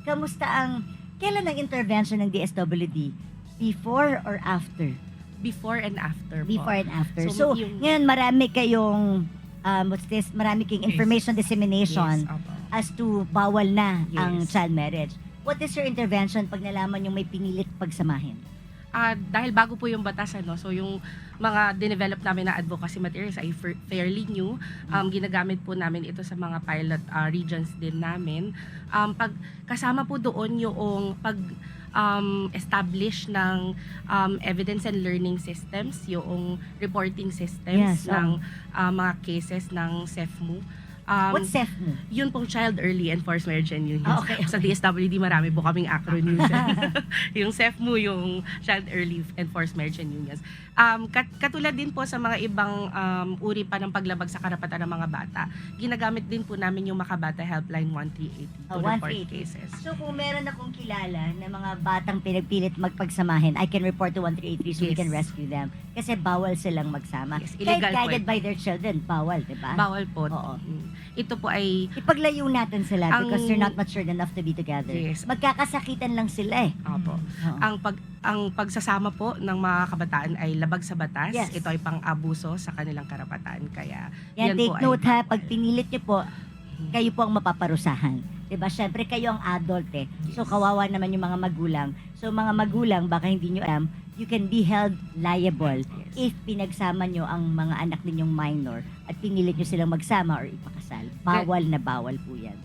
kamusta kailan ang intervention ng DSWD? Before or after? Before and after po. Before and after. So, So, yung- ngayon marami kayong, marami kayong information dissemination Yes, opo. as to bawal na ang Yes. child marriage. What is your intervention pag nalaman yung may pinilit pagsamahin? Dahil bago po yung batas, so yung mga dinevelop namin na advocacy materials ay fairly new. Ginagamit po namin ito sa mga pilot regions din namin. Pag kasama po doon yung establish ng evidence and learning systems, yung reporting systems Yes, ng mga cases ng CEFMU. What's CEFMU? Yun pong Child Early Enforced Marriage and Unions. Okay. Sa DSWD marami po kaming acronyms. Yung CEFMU, yung Child Early Enforced Marriage and Unions. Katulad din po sa mga ibang uri pa ng paglabag sa karapatan ng mga bata, ginagamit din po namin yung Makabata Helpline 1380 to report 138. cases. So kung meron akong kilala na mga batang pinagpilit magpagsamahin, I can report to 1383 so we Yes. can rescue them. Kasi bawal silang magsama. Yes, Kahit illegal po guided ito. by their children, bawal, di ba? Bawal po. Oo. Ito po ay Ipaglayo natin sila because Ang- they're not matured enough to be together. Yes. Magkakasakitan lang sila eh. Opo. Oo. Ang pagsasama po ng mga kabataan ay labag sa batas. Yes. Ito ay pang-abuso sa kanilang karapatan. Kaya Yan, yan take po ay note ha, bawal. pag pinilit niyo po, kayo po ang mapaparusahan. Diba? Siyempre, kayo ang adult eh. So, Yes. kawawa naman yung mga magulang. So, mga magulang, baka hindi nyo alam, you can be held liable Yes. if pinagsama nyo ang mga anak ninyong minor at pinilit nyo silang magsama or ipakasal. Bawal na bawal po yan.